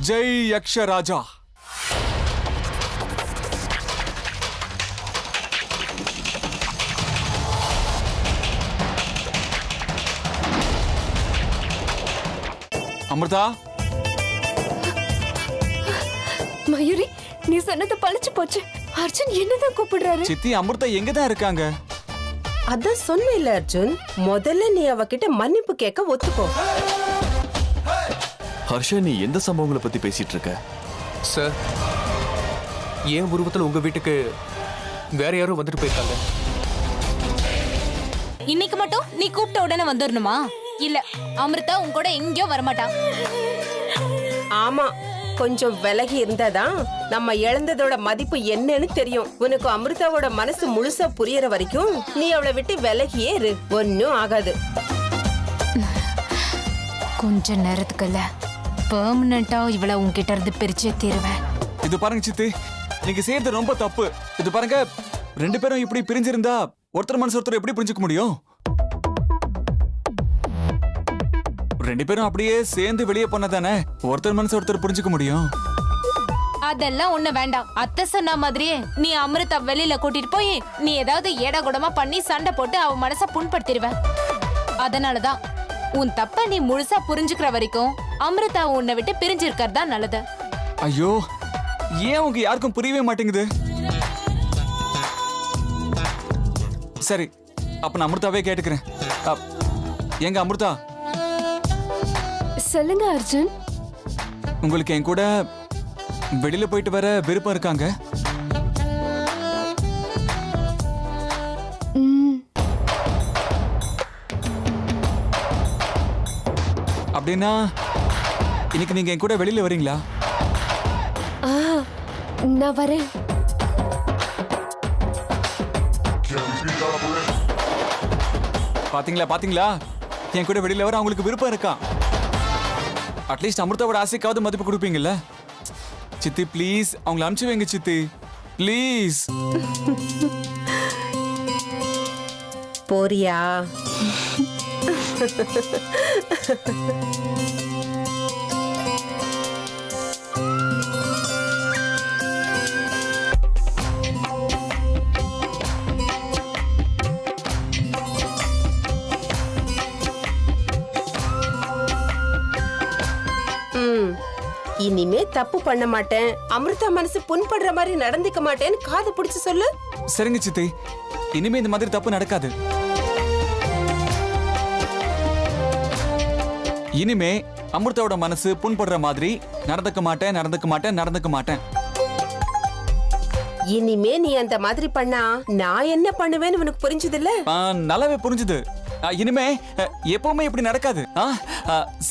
ஜெய் யக்ஷராஜா. அமிர்தா, மயூரி, நீ சொன்னது பழிச்சு போச்சு. அர்ஜுன் என்னதான் கூப்பிடுறாரு? சித்தி அமிர்தா எங்கதான் இருக்காங்க? அதான் சொன்ன அர்ஜுன், முதல்ல நீ அவகிட்ட மன்னிப்பு கேட்க ஒத்துக்கோ. ஹர்ஷா, நீ எந்த சம்பவங்களை பத்தி பேசிட்டு இருக்க? சார், ஏன் உருவத்தில் உங்க வீட்டுக்கு வேற யாரும் வந்துட்டு போயிருக்காங்க? இன்னைக்கு மட்டும் நீ கூப்பிட்ட உடனே வந்துடணுமா? இல்ல, அமிர்தா உன் கூட எங்கேயோ வரமாட்டா. ஆமா, கொஞ்சம் விலகி இருந்தாதான் நம்ம இழந்ததோட மதிப்பு என்னன்னு தெரியும். உனக்கு அமிர்தாவோட மனசு முழுசா புரியற வரைக்கும் நீ அவளை விட்டு விலகியே இரு, ஒன்னும் ஆகாது. கொஞ்ச நேரத்துக்குள்ள பெர்மனண்டா இவளை உன்கிட்ட இருந்து பிரிச்சே தீருவேன். இது பாருங்க சித்தி, நீங்க செய்யறது ரொம்ப தப்பு. இது பாருங்க, ரெண்டு பேரும் இப்படி பிரிஞ்சிருந்தா ஒருத்தர் மனசு ஒருத்தர் எப்படி புரிஞ்சுக்க முடியும்? ரெண்டு பேரும் அப்படியே சேர்ந்து வெளியே போனதானே ஒருத்தர் மனசு ஒருத்தர் புரிஞ்சுக்க முடியும். அதெல்லாம் ஒண்ணு வேண்டாம். அத்தை சொன்ன மாதிரியே நீ அமிர்தா வெளியில கூட்டிட்டு போய் நீ ஏதாவது ஏடா கூடமா பண்ணி சண்டை போட்டு அவ மனச புண்படுத்திடுவ. அதனாலதான் உன் தப்ப நீ முழுசா புரிஞ்சுக்கிற வரைக்கும் அமிர்தா உன்னை விட்டு பிரிஞ்சு இருக்கிறது தான் நல்லது. ஐயோ, ஏன் உங்க யாருக்கும் புரியவே மாட்டேங்குது? சரி, அப்ப நான் அமிர்தாவே கேட்டுக்கிறேன். எங்க அமிர்தா? சொல்லுங்க அர்ஜுன். உங்களுக்கு என் கூட வெளியில போயிட்டு வர விருப்பம் இருக்காங்க? அப்படின்னா இன்னைக்கு நீங்க என் கூட வெளியில வரீங்களா? நான் வரேன். பாத்தீங்களா பாத்தீங்களா, என் கூட வெளியில வர அவங்களுக்கு விருப்பம் இருக்கா? அட்லீஸ்ட் அமிர்தாவோட ஆசைக்காவது மதிப்பு கொடுப்பீங்கல்ல? சித்தி ப்ளீஸ் அவங்களை அனுப்பிச்சு வைங்க சித்தி, ப்ளீஸ். போறியா? இனிமே தப்பு பண்ண மாட்டேன், அமிர்தா மனசு புண்படுற மாதிரி நடந்துக்க மாட்டேன்னு காது பிடிச்சு சொல்லு. சரிங்க சித்தி, இனிமே இந்த மாதிரி தப்பு நடக்காது. இனிமே அமிர்தாவோட மனசு புண்படுற மாதிரி நடந்துக்க மாட்டேன் நடந்துக்க மாட்டேன் நடந்துக்க மாட்டேன். இனிமே நீ அந்த மாதிரி பண்ணா நான் என்ன பண்ணுவேன்னு உனக்கு புரிஞ்சது இல்ல? நல்லாவே புரிஞ்சுது. இனிமே எப்பவுமே இப்படி நடக்காது.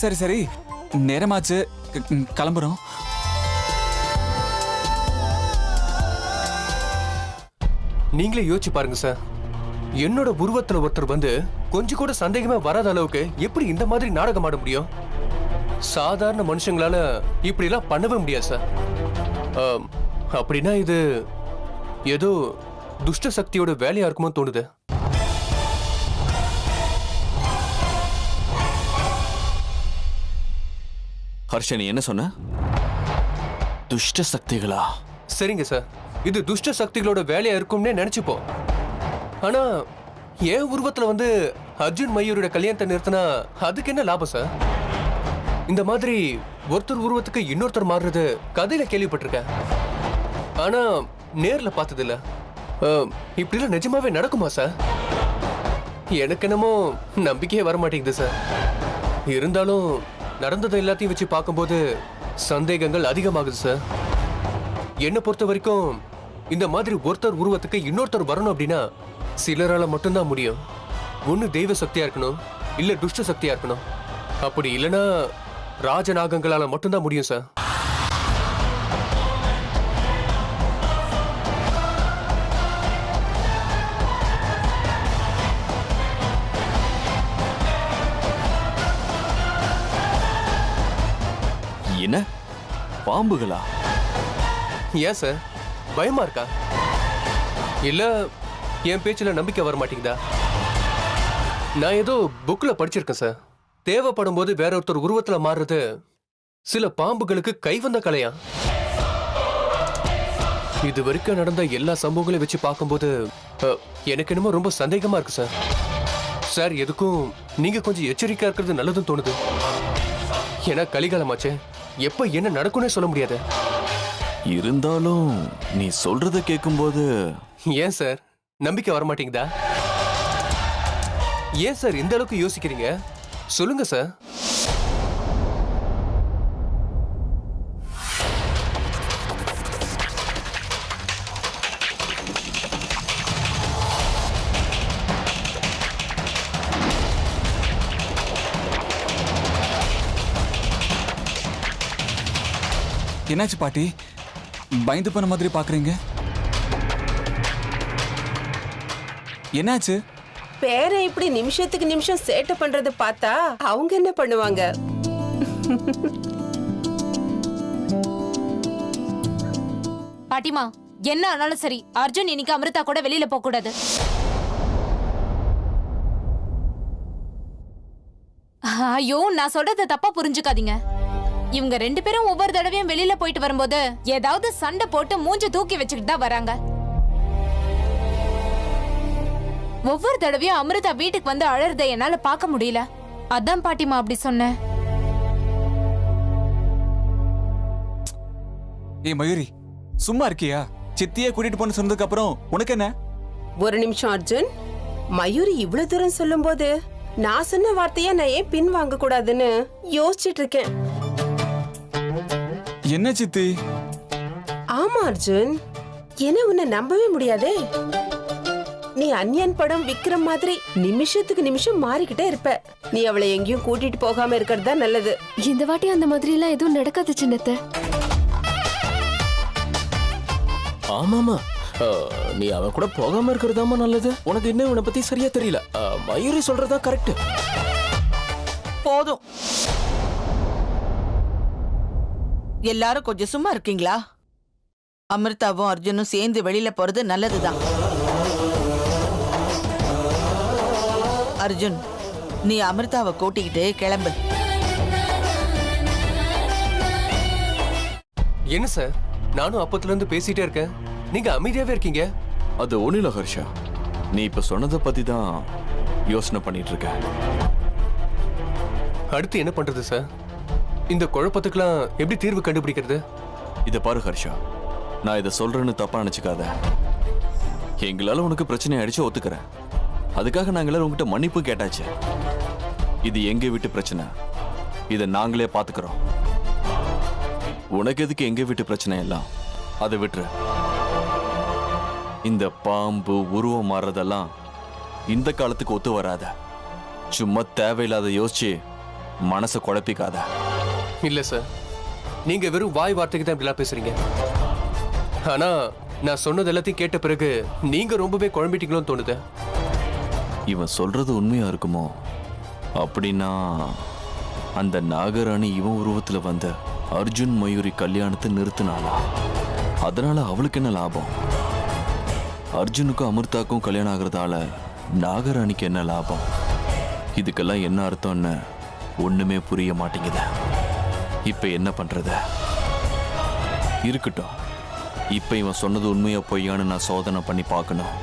சரி சரி, நேரமாச்சு, கிளம்புறோம். நீங்களே யோசிச்சு பாருங்க சார், என்னோட உருவத்துல ஒருத்தர் வந்து கொஞ்சம் கூட சந்தேகமே வராத அளவுக்கு எப்படி இந்த மாதிரி நாடகம் ஆட முடியும்? சாதாரண மனுஷங்களால இப்படி எல்லாம் பண்ணவே முடியாது சார். அப்படின்னா இது ஏதோ துஷ்ட சக்தியோட வேலையா இருக்குமோ தோணுது. ஹர்ஷா, நீ என்ன சொன்ன? துஷ்ட சக்திகளா? சரிங்க சார், இது துஷ்ட சக்திகளோட வேலையா இருக்கும்னே நினைச்சுப்போம். ஆனா என் உருவத்துல வந்து அர்ஜுன் மயூரோட கல்யாணத்தை நிறுத்தினா அதுக்கு என்ன லாபம் சார்? இந்த மாதிரி ஒருத்தர் உருவத்துக்கு இன்னொருத்தர் மாறுறது கதையில கேள்விப்பட்டிருக்கேன், ஆனா நேர்ல பார்த்தது இல்ல. இப்படிலாம் நிஜமாவே நடக்குமா சார்? எனக்கு என்னமோ நம்பிக்கையே வர மாட்டேங்குது சார். இருந்தாலும் நடந்ததை எல்லாத்தையும் வச்சு பார்க்கும்போது சந்தேகங்கள் அதிகமாகுது சார். என்னை பொறுத்த வரைக்கும் இந்த மாதிரி ஒருத்தர் உருவத்துக்கு இன்னொருத்தர் வரணும் அப்படின்னா சிலரால மட்டும்தான் முடியும். ஒண்ணு தெய்வ சக்தியா இருக்கணும், இல்ல துஷ்ட சக்தியா இருக்கணும். அப்படி இல்லைன்னா ராஜநாகங்களால மட்டும்தான் முடியும் சார். என்ன பாம்புகளா? ஏன் சார், பயமா இருக்கா? இல்ல என் பேச்சுல நம்பிக்கை வர மாட்டேங்குதா? நான் ஏதோ புக்ல படிச்சிருக்கேன் சார், தேவைப்படும் போது வேற ஒருத்தர் உருவத்துல மாறுறது சில பாம்புகளுக்கு கை வந்த கலையா? இது வரைக்கும் நடந்த எல்லா சம்பவங்களையும் வச்சு பார்க்கும்போது எனக்கு என்னமோ ரொம்ப சந்தேகமா இருக்கு சார். சார், எதுக்கும் நீங்க கொஞ்சம் எச்சரிக்கையா இருக்கிறது நல்லதுன்னு தோணுது. ஏன்னா கலிகாலமாச்சே, எப்ப என்ன நடக்கும்னே சொல்ல முடியாது. இருந்தாலும் நீ சொல்றத கேட்கும்போது ஏன் சார் நம்பிக்கை வர மாட்டேங்குதா? ஏன் சார் இந்த அளவுக்கு யோசிக்கிறீங்க? சொல்லுங்க சார். என்னாச்சு பாட்டி, பயந்து போன மாதிரி பாக்குறீங்க? என்னாச்சு? பேரை இப்படி நிமிஷத்துக்கு நிமிஷம் சேட்டை பண்றத பார்த்தா அவங்க என்ன பண்ணுவாங்க? பாட்டிமா, என்ன ஆனாலும் சரி, அர்ஜுன் இன்னைக்கு அமிர்தா கூட வெளியில போக கூடாது. ஐயோ, நான் சொல்றத தப்பா புரிஞ்சுக்காதீங்க. இவங்க 2 பேரும் ஒவ்வொரு தடவையும் வெளியில போயிட்டு வரும்போது ஏதாவது சண்டை போட்டு மூஞ்ச தூக்கி வச்சுக்கிட்டு தான் வராங்க. ஒவ்வொரு தடவையும் அமிர்தா வீட்டுக்கு வந்து அழறத என்னால பார்க்க முடியல. அதான் பாட்டிமா அப்படி சொன்னேன். ஏய் மயூரி, சும்மா இருக்கியா? சித்தியே கூட்டிட்டு போன சொன்னதுக்கு அப்புறம் உனக்கு என்ன? ஒரு நிமிஷம் அர்ஜுன். மயூரி இவ்வளவு தூரம் சொல்லும்போது நான் சொன்ன வார்த்தையா நான் ஏன் பின் வாங்க கூடாதுன்னு யோசிச்சுட்டு இருக்கேன். என்ன சித்தி? ஆமா அர்ஜுன், என்ன உன்னை நம்பவே முடியாதே. நீ அன்யன் படம் விக்ரம் மாதிரி நிமிஷத்துக்கு நிமிஷம் மாறிக்கிட்டே இருப்ப. நீ அவளை எங்கேயும் கூட்டிட்டு போகாம இருக்கிறது தான் நல்லது. இந்த வாட்டி அந்த மாதிரி எல்லாம் எதுவும் நடக்காது சின்னத்தை. ஆமாமா, நீ அவ கூட போகாம இருக்கிறதாமா நல்லது. உனக்கு இன்னும் உன்னை பத்தி சரியா தெரியல. மயூரி சொல்றதா கரெக்ட். போதும், எல்லாரும் கொஞ்சம் சும்மா இருக்கீங்களா? அமிர்தாவும் அர்ஜுனும் சேர்ந்து வெளியில போறது நல்லதுதான். அர்ஜுன், நீ அமிர்தாவை கூட்டிக்கிட்டு கிளம்பு. என்ன சார், நானும் அப்பத்துல இருந்து பேசிட்டே இருக்கேன், நீங்க அமைதியாவே இருக்கீங்க. அது ஒண்ணும் இல்ல ஹர்ஷா, நீ இப்ப சொன்னதை பத்தி தான் யோசனை பண்ணிட்டு இருக்க. அடுத்து என்ன பண்றது சார்? இந்த குழப்பத்துக்கெல்லாம் எப்படி தீர்வு கண்டுபிடிக்கிறது? இத பாரு ஹர்ஷா, நான் இதை சொல்றேன்னு தப்பா நினைச்சுக்காத. எங்களால உனக்கு பிரச்சனை ஆயிடுச்சு, ஒத்துக்கிறேன். அதுக்காக நாங்க எல்லாரும் உங்ககிட்ட மன்னிப்பு கேட்டாச்சு. இது எங்க வீட்டு பிரச்சனை, இதை நாங்களே பாத்துக்கிறோம். உனக்கு எதுக்கு எங்க வீட்டு பிரச்சனை எல்லாம்? அதை விட்டுரு. இந்த பாம்பு உருவம் மாறுறதெல்லாம் இந்த காலத்துக்கு ஒத்து வராத. சும்மா தேவையில்லாத யோசிச்சு மனசை குழப்பிக்காத. இல்ல சார், நீங்க வெறும் வாய் வார்த்தைக்கு தான் இப்படிலாம் பேசுறீங்க. ஆனா நான் சொன்னது எல்லாத்தையும் கேட்ட பிறகு நீங்க ரொம்பவே குழம்பிட்டீங்களோன்னு தோணுது. இவன் சொல்றது உண்மையா இருக்குமோ? அப்படின்னா அந்த நாகராணி இவன் உருவத்துல வந்த அர்ஜுன் மயூரி கல்யாணத்தை நிறுத்தினாளா? அதனால அவளுக்கு என்ன லாபம்? அர்ஜுனுக்கும் அமிர்தாக்கும் கல்யாணம் ஆகிறதால நாகராணிக்கு என்ன லாபம்? இதுக்கெல்லாம் என்ன அர்த்தம்னு ஒண்ணுமே புரிய மாட்டேங்குது. இப்ப என்ன பண்றது? இருக்கட்டும், இப்ப இவன் சொன்னது உண்மையா பொய்யான்னு நான் சோதனை பண்ணி பார்க்கணும்.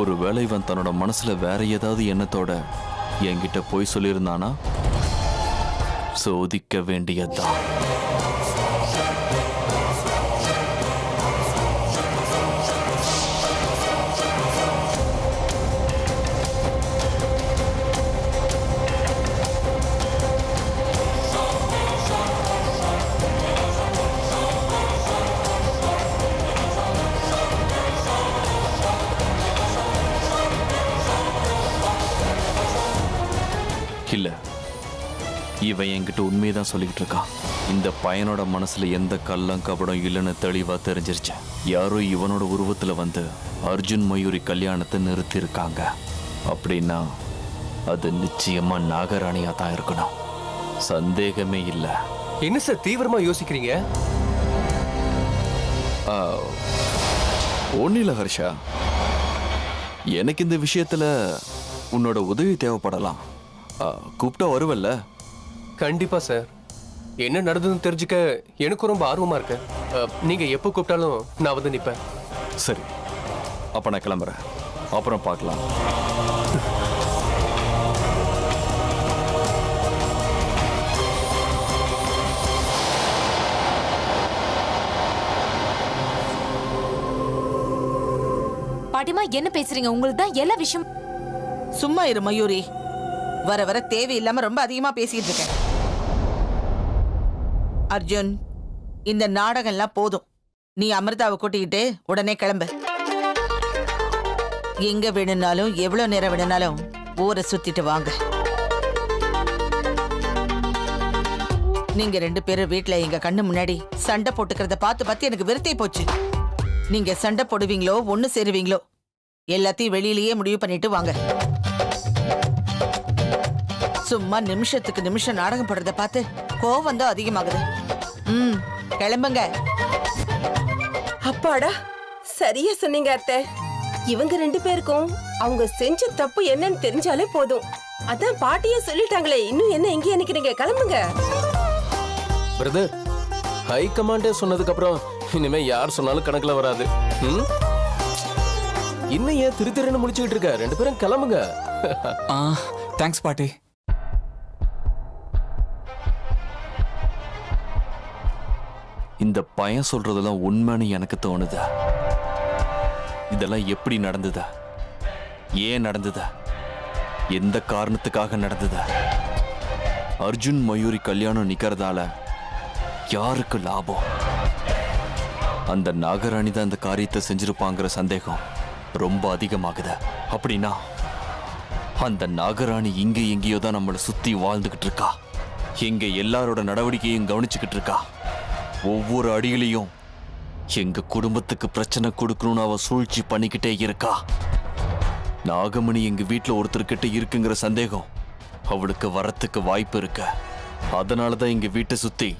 ஒருவேளை இவன் தன்னோட மனசுல வேற ஏதாவது எண்ணத்தோட என்கிட்ட போய் சொல்லியிருந்தானா சோதிக்க வேண்டியதுதான். இல்ல, இவன் என்கிட்ட உண்மையதான் சொல்லிக்கிட்டு இருக்கான். இந்த பையனோட மனசுல எந்த கள்ளம் கபடம் இல்லைன்னு தெளிவா தெரிஞ்சிருச்சு. யாரோ இவனோட உருவத்துல வந்து அர்ஜுன் மயூரி கல்யாணத்தை நிறுத்தி இருக்காங்க. அப்படின்னா அது நிச்சயமா நாகராணியா தான் இருக்கணும், சந்தேகமே இல்லை. என்ன சார் தீவிரமா யோசிக்கிறீங்க? ஒன்னும் இல்லை ஹர்ஷா, எனக்கு இந்த விஷயத்துல உன்னோட உதவி தேவைப்படலாம். கூப்பிட்டா வருவல்ல? கண்டிப்பா சார். என்ன நடந்ததுன்னு தெரிஞ்சுக்க எனக்கும் ரொம்ப ஆர்வமா இருக்கு. நீங்க எப்போ கூப்பிட்டாலும் நான் வந்து நிப்பேன். சரி, அப்ப நான் கிளம்புறேன். அப்புறம் பார்க்கலாம். பாட்டிமா என்ன பேசுறீங்க? உங்களுக்கு தான் எல்லா விஷயம். சும்மா இரு மயூரி. வர வர தேவையில்லாம ரொம்ப அதிகமா பேசிட்டு இருக்கேன். அர்ஜுன், இந்த நாடகம்லாம் போதும். நீ அமிர்தாவை கூட்டிக்கிட்டு உடனே கிளம்பு. எங்க வேணும்னாலும் எவ்வளவு நேரம் வேணும்னாலும் ஊரை சுத்திட்டு வாங்க. நீங்க 2 பேரும் வீட்டுல எங்க கண்ணு முன்னாடி சண்டை போட்டுக்கிறத பார்த்து எனக்கு விரத்தை போச்சு. நீங்க சண்டை போடுவீங்களோ ஒண்ணு சேருவீங்களோ எல்லாத்தையும் வெளியிலேயே முடிவு பண்ணிட்டு வாங்க. சும்மா நிமிஷத்துக்கு நிமிஷம் நாடகம் போடுறத பார்த்து கோவம் தான் அதிகமாகுது. கிளம்புங்க. அப்பாடா, சரியா சொன்னீங்க அத்தை. இவங்க 2 பேருக்கும் அவங்க செஞ்ச தப்பு என்னன்னு தெரிஞ்சாலே போதும். அதான் பாட்டியே சொல்லிட்டாங்களே, இன்னும் என்ன எங்கே நிக்கிறீங்க? கிளம்புங்க. பிரதர், ஹை கமாண்டே சொன்னதுக்கு அப்புறம் இனிமே யார் சொன்னாலும் கணக்குல வராது. இன்னும் ஏன் திருன்னு முடிச்சுக்கிட்டு இருக்க? 2 பேரும் கிளம்புங்க. தேங்க்ஸ் பாட்டி. இந்த பையன் சொல்றதெல்லாம் உண்மைன்னு எனக்கு தோணுது. இதெல்லாம் எப்படி நடந்தது? ஏன் நடந்தது? எந்த காரணத்துக்காக நடந்தது? அர்ஜுன் மயூரி கல்யாணம் நிக்கிறதால யாருக்கு லாபம்? அந்த நாகராணி தான் இந்த காரியத்தை செஞ்சிருப்பாங்கிற சந்தேகம் ரொம்ப அதிகமாகுது. அப்படின்னா அந்த நாகராணி இங்க எங்கேயோ தான் நம்மளை சுத்தி வாழ்ந்துகிட்டு இருக்கா. எங்க எல்லாரோட நடவடிக்கையும் கவனிச்சுக்கிட்டு இருக்கா. ஒவ்வொரு அடியிலையும் எங்க குடும்பத்துக்கு பிரச்சனை கொடுக்கணும்னு அவ சூழ்ச்சி பண்ணிக்கிட்டே இருக்கா. நாகமணி எங்க வீட்டுல ஒருத்தர்கிட்ட இருக்குங்கிற சந்தேகம் அவளுக்கு வரத்துக்கு வாய்ப்பு இருக்கு. அதனாலதான் எங்க வீட்டை சுத்தி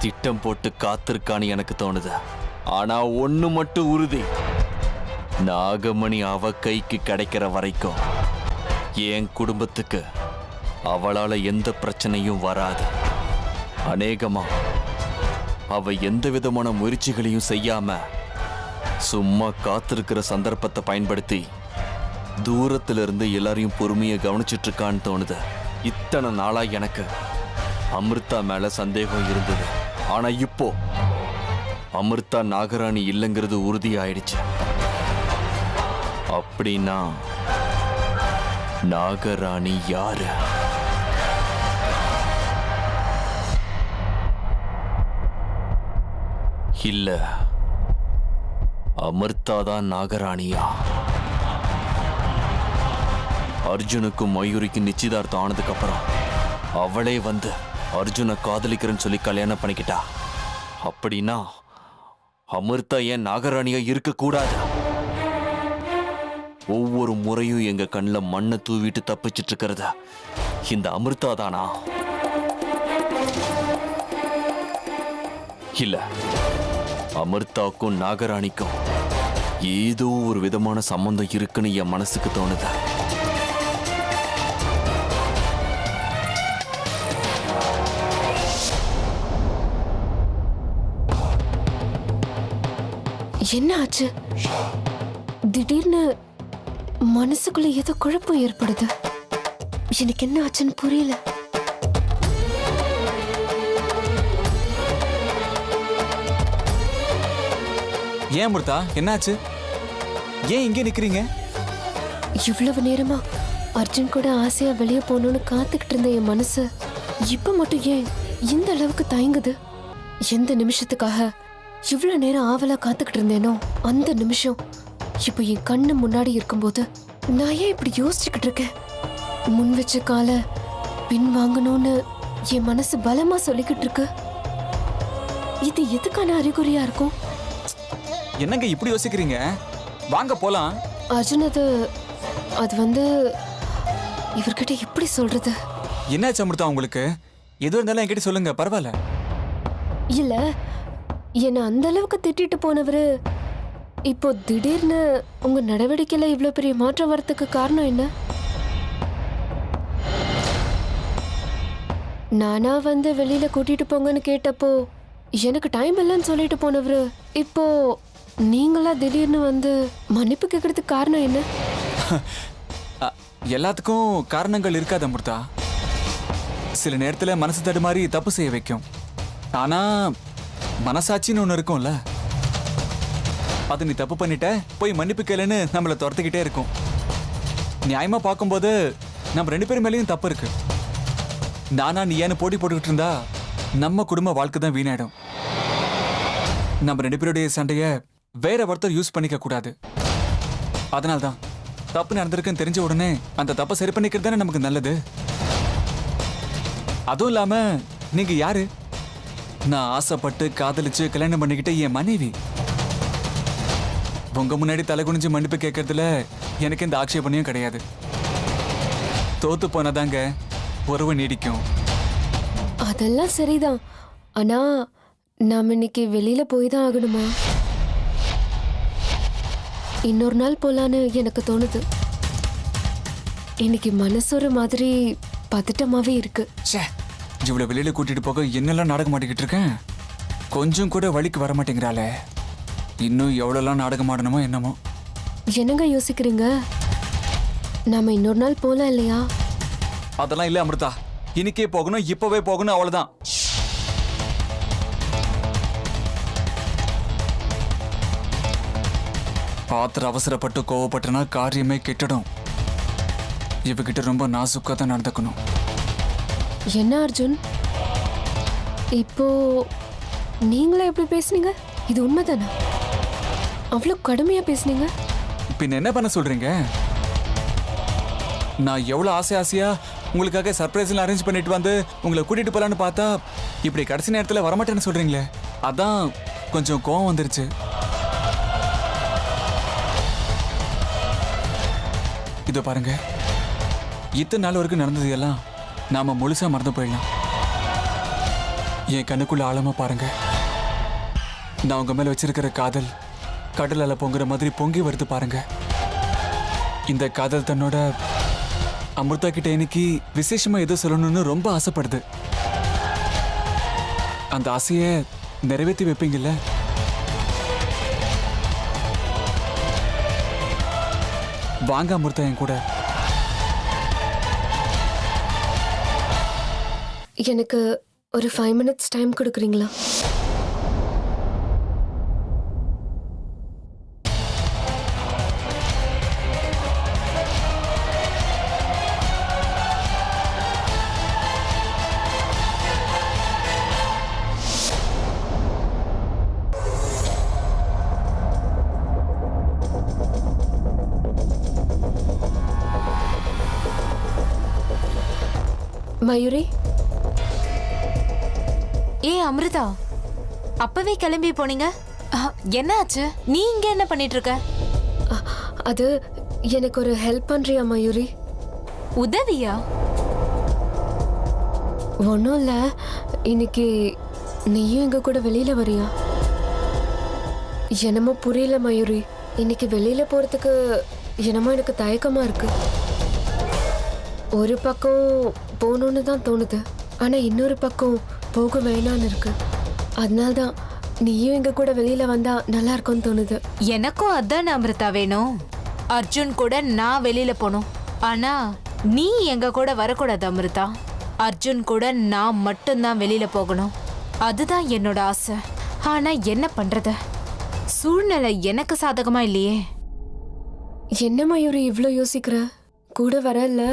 திட்டம் போட்டு காத்திருக்கான்னு எனக்கு தோணுது. ஆனா ஒண்ணு மட்டும் உறுதி, நாகமணி அவ கைக்கு கிடைக்கிற வரைக்கும் என் குடும்பத்துக்கு அவளால எந்த பிரச்சனையும் வராது. அநேகமா அவ எந்த விதமான முயற்சிகளையும் செய்யாம சும்மா காத்திருக்கிற சந்தர்ப்பத்தை பயன்படுத்தி தூரத்துல இருந்து எல்லாரையும் பொறுமையை கவனிச்சிட்டு இருக்கான்னு தோணுது. இத்தனை நாளா எனக்கு அமிர்தா மேல சந்தேகம் இருந்தது. ஆனா இப்போ அமிர்தா நாகராணி இல்லைங்கிறது உறுதியாயிடுச்சு. அப்படின்னா நாகராணி யாரு? இல்ல அமிர்தா தான் நாகராணியா? அர்ஜுனுக்கும் மயூரிக்கும் நிச்சயதார்த்தம் ஆனதுக்கு அப்புறம் அவளே வந்து அர்ஜுனை காதலிக்கிறேன்னு சொல்லி கல்யாணம் பண்ணிக்கிட்டா. அப்படின்னா அமிர்தா ஏன் நாகராணியா இருக்கக்கூடாது? ஒவ்வொரு முறையும் எங்க கண்ணில் மண்ணை தூவிட்டு தப்பிச்சிட்டு இருக்கிறத இந்த அமிர்தா தானா? இல்ல, அமிர்தாக்கும் நாகராணிக்கும் ஏதோ ஒரு விதமான சம்பந்தம் இருக்குன்னு என் மனசுக்கு தோணுது. என்ன ஆச்சு? திடீர்னு மனசுக்குள்ள ஏதோ குழப்பம் ஏற்படுது. எனக்கு என்ன ஆச்சுன்னு புரியல. ஏன் அமிர்தா, என்னாச்சு? ஏன் இங்கே நிக்கிறீங்க? இவ்வளவு நேரமா அர்ஜுன் கூட ஆசையா வெளியே போகணும்னு காத்துக்கிட்டு இருந்த என் மனசு இப்ப மட்டும் ஏன் இந்த அளவுக்கு தயங்குது? எந்த நிமிஷத்துக்காக இவ்வளவு நேரம் ஆவலா காத்துக்கிட்டு இருந்தேனோ அந்த நிமிஷம் இப்போ என் கண்ணு முன்னாடி இருக்கும்போது நான் ஏன் இப்படி யோசிச்சுக்கிட்டு இருக்கேன்? முன் வச்ச கால பின் வாங்கணும்னு என் மனசு பலமா சொல்லிக்கிட்டு இருக்கு. இது எதுக்கான அறிகுறியா இருக்கும்? என்னங்க இப்படி யோசிக்கிறீங்க? வாங்க போலாம். அர்ஜுன், அது வந்து இவர்கிட்ட எப்படி சொல்றது? என்னாச்சு அமிர்தா உங்களுக்கு? எது இருந்தாலும் என்கிட்ட சொல்லுங்க, பரவாயில்ல. இல்ல, என்ன அந்த அளவுக்கு திட்டிட்டு போனவரு இப்போ திடீர்னு உங்க நடவடிக்கையில இவ்வளவு பெரிய மாற்றம் வரதுக்கு காரணம் என்ன? நானா வந்து வெளியில கூட்டிட்டு போங்கன்னு கேட்டப்போ எனக்கு டைம் இல்லைன்னு சொல்லிட்டு போனவரு இப்போ நீங்களா திடீர்னு வந்து மன்னிப்பு கேட்கறதுக்கு காரணம் என்ன? எல்லாத்துக்கும் காரணங்கள் இருக்காது அமிர்தா. சில நேரத்துல மனசு தடுமாறி தப்பு செய்ய வைக்கும். ஆனா மனசாட்சின்னு ஒண்ணு இருக்கும்ல, அது நீ தப்பு பண்ணிட்ட போய் மன்னிப்பு கேளுன்னு நம்மளை துரத்துக்கிட்டே இருக்கும். நியாயமா பார்க்கும்போது நம்ம 2 பேர் மேலேயும் தப்பு இருக்கு. நானா நீ ஏன்னு போட்டி போட்டுக்கிட்டு இருந்தா நம்ம குடும்ப வாழ்க்கை தான் வீணாயிடும். நம்ம 2 பேருடைய சண்டைய வேற ஒருத்தர் யூஸ் பண்ணிக்க கூடாது. அதனால்தான் தப்பு நடந்திருக்குன்னு தெரிஞ்ச உடனே அந்த தப்பை சரி பண்ணிக்கிறது தானே நமக்கு நல்லது. அதுவும் இல்லாம நீங்க யாரு? நான் ஆசைப்பட்டு காதலிச்சு கல்யாணம் பண்ணிக்கிட்ட என் மனைவி. உங்க முன்னாடி தலை குனிஞ்சு மன்னிப்பு கேட்கறதுல எனக்கு இந்த ஆட்சேபனையும் கிடையாது. தோத்து போனதாங்க உறவு நீடிக்கும். அதெல்லாம் சரிதான். ஆனா நாம இன்னைக்கு வெளியில போய் தான் ஆகணுமா? இன்னொரு நாள் போலான்னு எனக்கு தோணுது. இன்னைக்கு மனசு ஒரு மாதிரி பதட்டமாவே இருக்கு. ச்சே, இவ்வளவு வெளியில கூட்டிட்டு போக என்னெல்லாம் நாடகம் ஆடிக்கிட்டு இருக்கேன். கொஞ்சம் கூட வழிக்கு வர மாட்டேங்கிறாளே. இன்னும் எவ்வளோலாம் நாடகம் ஆடணுமோ என்னமோ. என்னங்க யோசிக்கிறீங்க? நாம இன்னொரு நாள் போலாம் இல்லையா? அதெல்லாம் இல்ல அமிர்தா, இன்னைக்கே போகணும், இப்பவே போகணும், அவ்வளவுதான். பாத்திர அவசரப்பட்டு கோவப்பட்டனா காரியமே கெட்டுடும். இவகிட்ட ரொம்ப நாசுக்கா தான் நடந்துக்கணும். என்ன அர்ஜுன், இப்போ நீங்களே எப்படி பேசுனீங்க? இது உண்மைதானா? அவ்வளோ கடுமையா பேசுனீங்க. பின்ன என்ன பண்ண சொல்றீங்க? நான் எவ்வளவு ஆசையா உங்களுக்காக சர்ப்ரைஸ் அரேஞ்ச் பண்ணிட்டு வந்து உங்களை கூட்டிட்டு போலான்னு பார்த்தா இப்படி கடைசி நேரத்தில் வரமாட்டேன்னு சொல்றீங்களே, அதான் கொஞ்சம் கோவம் வந்துருச்சு. இதோ பாருங்க, இத்தனை நாள் வரைக்கும் நடந்தது எல்லாம் நாம முழுசா மறந்து போயிடலாம். என் கண்ணுக்குள்ள ஆழமா பாருங்க. நான் உங்க மேல வச்சிருக்கிற காதல் கடல் அலை பொங்குற மாதிரி பொங்கி வருது பாருங்க. இந்த காதல் தன்னோட அமிர்தா கிட்ட இன்னைக்கு விசேஷமா எதோ சொல்லணும்னு ரொம்ப ஆசைப்படுது. அந்த ஆசைய நிறைவேற்றி வைப்பீங்கல்ல? வாங்க அமிர்தா என் கூட. எனக்கு ஒரு 5 minutes டைம் கொடுக்குறீங்களா? மயூரி, ஏ அமிர்தா, அப்பவே கிளம்பி போனீங்க, என்ன ஆச்சு? நீ இங்க என்ன பண்ணிட்டு இருக்க? அது எனக்கு ஒரு ஹெல்ப் பண்றியா மயூரி? உதவியா? ஒன்றும் இல்லை, இன்னைக்கு நீயும் எங்க கூட வெளியில வரியா? என்னமோ புரியல மயூரி, இன்னைக்கு வெளியில போறதுக்கு என்னமோ எனக்கு தயக்கமா இருக்கு. ஒரு பக்கம் போகணுன்னு தான் தோணுது, ஆனா இன்னொரு பக்கம் போக வேணான்னு இருக்கு. அதனால்தான் நீயும் எங்க கூட வெளியில வந்தா நல்லா இருக்கும்னு தோணுது. எனக்கும் அதான் அமிர்தா வேணும். அர்ஜுன் கூட நான் வெளியில போகணும், ஆனா நீ எங்க கூட வரக்கூடாது அமிர்தா. அர்ஜுன் கூட நான் மட்டும்தான் வெளியில போகணும், அதுதான் என்னோட ஆசை. ஆனா என்ன பண்றது, சூழ்நிலை எனக்கு சாதகமா இல்லையே. என்ன மயூரி இவ்ளோ யோசிக்கிற? கூட வரல?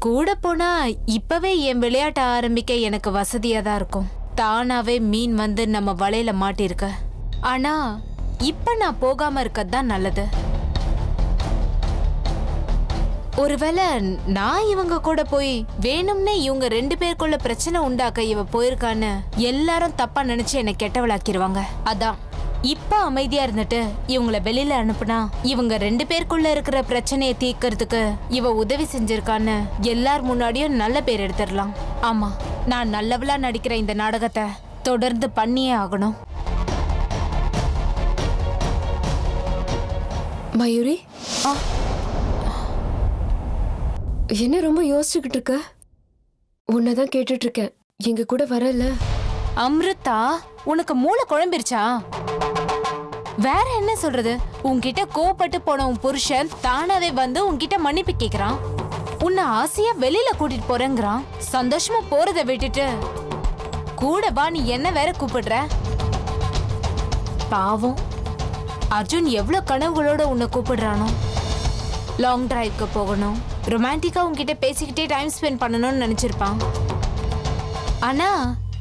கூட போனா இப்பவே என் விளையாட்ட ஆரம்பிக்க எனக்கு வசதியா தான் இருக்கும். தானாவே மீன் வந்து நம்ம வலையில மாட்டிருக்க. ஆனா இப்ப நான் போகாம இருக்கதான் நல்லது. ஒருவேளை நான் இவங்க கூட போய் வேணும்னே இவங்க 2 பேருக்குள்ள பிரச்சனை உண்டாக்க இவ போயிருக்கான்னு எல்லாரும் தப்பா நினைச்சு என்னை கெட்டவளாக்கிடுவாங்க. அதான் இப்ப அமைதியா இருந்துட்டு இவங்களை வெளியில அனுப்புனா இவங்க 2 பேருக்குள்ள இருக்கிற பிரச்சனையை தீர்க்கறதுக்கு இவ உதவி செஞ்சிருக்கான்னு எல்லார் முன்னாடியும் நல்ல பேர் எடுத்துடலாம். ஆமா, நான் நல்லவளா நடிக்கிற இந்த நாடகத்தை தொடர்ந்து பண்ணியே ஆகணும். மயூரி, என்ன ரொம்ப யோசிச்சுக்கிட்டு இருக்க? உன்னதான் கேட்டுட்டு இருக்கேன். எங்க கூட வரல. அமிர்தா உனக்கு மூளை குழம்பிருச்சா? வேற என்ன சொல்றது? உன்கிட்ட கோபப்பட்டு போன உன் புருஷன் தானாவே வந்து உன்கிட்ட மன்னிப்பு கேக்குறான். உன்னை ஆசையா வெளியில கூட்டிட்டு போறேங்கிறான். சந்தோஷமா போறதை விட்டுட்டு கூட வா நீ என்ன வேற கூப்பிடுற? பாவம் அர்ஜுன் எவ்வளவு கனவுகளோட உன்னை கூப்பிடுறானோ. லாங் டிரைவ்க்கு போகணும், ரொமான்டிக்கா உன்கிட்ட பேசிக்கிட்டே டைம் ஸ்பெண்ட் பண்ணணும்னு நினைச்சிருப்பான். ஆனா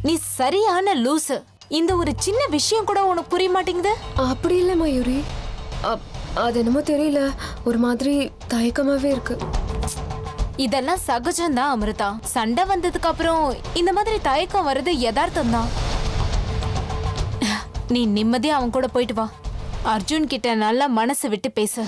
நீ சரியான லூசு. இந்த ஒரு சின்ன விஷயம் கூட உனக்கு புரிய மாட்டேங்குது. அப்படி இல்ல மயூரி. அது என்னமோ தெரியல, ஒரு மாதிரி தயக்கமாவே இருக்கு. இதெல்லாம் சகஜம்தான் அமிர்தா. சண்டை வந்ததுக்கு அப்புறம் இந்த மாதிரி தயக்கம் வர்றது யதார்த்தம் தான். நீ நிம்மதியா அவன் கூட போயிட்டு வா. அர்ஜுன் கிட்ட நல்லா மனசு விட்டு பேசு.